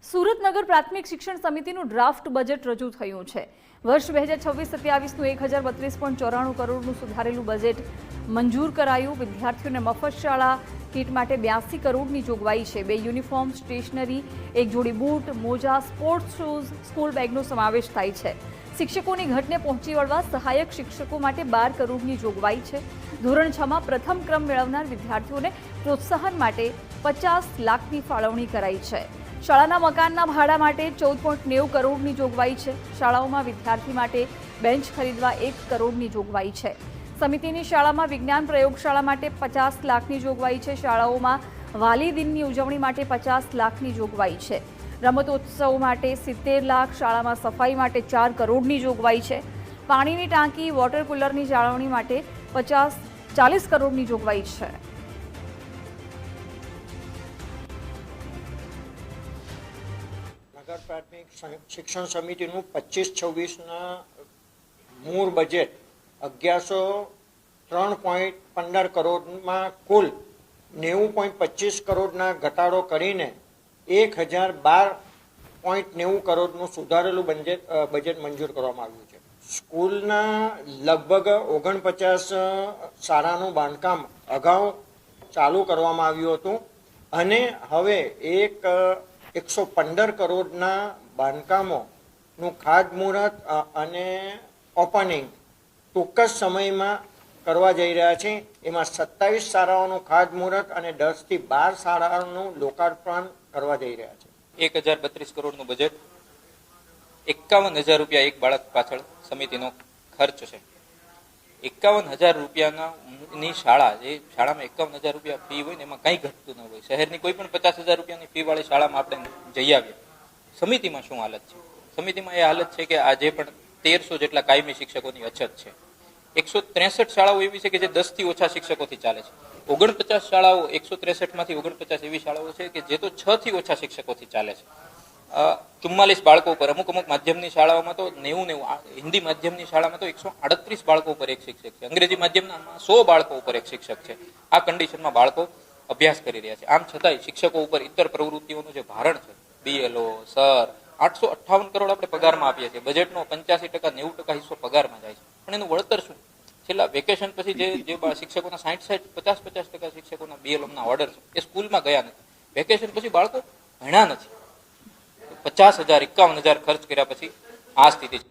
સુરતનગર પ્રાથમિક શિક્ષણ સમિતિનું draft budget રજૂ થયું છે। વર્ષ 2026-27નું 1032.94 કરોડનું સુધારેલું બજેટ મંજૂર કરાયું। વિદ્યાર્થીઓને મફત શાળા કીટ માટે 82 કરોડની જોગવાઈ છે। 2 યુનિફોર્મ, સ્ટેશનરી, 1 જોડી બૂટ, મોજા, સ્પોર્ટ્સ શૂઝ, સ્કૂલ બેગનો સમાવેશ થાય છે। શિક્ષકોની ઘટને પહોંચી વળવા સહાયક શિક્ષકો માટે 12 કરોડની જોગવાઈ છે। ધોરણ 6માં પ્રથમ ક્રમ મેળવનાર વિદ્યાર્થીઓને પ્રોત્સાહન માટે 50 લાખની ફાળવણી કરાઈ છે। શાળાના મકાનના ભાડા માટે 14.90 કરોડની જોગવાઈ છે। શાળાઓમાં વિદ્યાર્થી માટે બેન્ચ ખરીદવા 1 કરોડની જોગવાઈ છે। સમિતિની શાળામાં વિજ્ઞાન પ્રયોગશાળા માટે 50 લાખની જોગવાઈ છે। શાળાઓમાં વાલી દિનની ઉજવણી માટે 50 લાખની જોગવાઈ છે। રમતોત્સવ માટે 70 લાખ, શાળામાં સફાઈ માટે 4 કરોડની જોગવાઈ છે। પાણીની ટાંકી, વોટર કુલરની જાળવણી માટે 40 કરોડની જોગવાઈ છે। નગર પ્રાથમિક શિક્ષણ સમિતિનું 25-26ના મૂળ બજેટ 1103.15 કરોડમાં કુલ 90.25 કરોડના ઘટાડો કરીને 1012.90 કરોડનું સુધારેલું બજેટ મંજૂર કરવામાં આવ્યું છે। સ્કૂલના લગભગ 49 શાળાનું બાંધકામ અગાઉ ચાલુ કરવામાં આવ્યું હતું અને હવે 115 કરોડના બાંધકામોનું ખાતમુહૂર્ત અને ઓપનિંગ ટૂંક જ સમયમાં કરવા જઈ રહ્યા છે। એમાં 27 શાળાઓનું ખાતમુહૂર્ત અને 10 થી 12 શાળાઓનું લોકાર્પણ કરવા જઈ રહ્યા છે। 1032 કરોડનું બજેટ, 51,000 રૂપિયા એક બાળક પાછળ સમિતિનો ખર્ચ છે। 51,000 રૂપિયાની શાળા, જે શાળામાં 51,000 રૂપિયા ફી હોય ને એમાં કંઈ ઘટતું ન હોય। શહેરની કોઈ પણ 50,000 રૂપિયાની ફી વાળી શાળામાં આપણે જઈ આવીએ, સમિતિમાં શું હાલત છે? સમિતિમાં એ હાલત છે કે આજે પણ 1300 જેટલા કાયમી શિક્ષકોની અછત છે। 163 શાળાઓ એવી છે કે જે 10 થી ઓછા શિક્ષકોથી ચાલે છે। 49 શાળાઓ, 163માંથી 49 એવી શાળાઓ છે કે જે તો 6 થી ઓછા શિક્ષકોથી ચાલે છે। 44 બાળકો ઉપર, અમુક માધ્યમની શાળાઓમાં તો 90, હિન્દી માધ્યમની શાળામાં તો 138 બાળકો ઉપર એક શિક્ષક છે। અંગ્રેજી માધ્યમના 100 બાળકો ઉપર એક શિક્ષક છે। આ કન્ડિશનમાં બાળકો અભ્યાસ કરી રહ્યા છે। આમ છતાંય શિક્ષકો ઉપર ઇતર પ્રવૃત્તિઓનું જે ભારણ છે, BLO, સર, 858 કરોડ આપણે પગારમાં આપીએ છીએ। બજેટનો 85%, 90% હિસ્સો પગારમાં જાય છે, પણ એનું વળતર શું? છેલ્લા વેકેશન પછી જે શિક્ષકોના 50% શિક્ષકોના BLOના ઓર્ડર છે એ સ્કૂલમાં ગયા નથી। વેકેશન પછી બાળકો ભણ્યા નથી। 50,000, 51,000 ખર્ચ કર્યા પછી આ સ્થિતિ છે।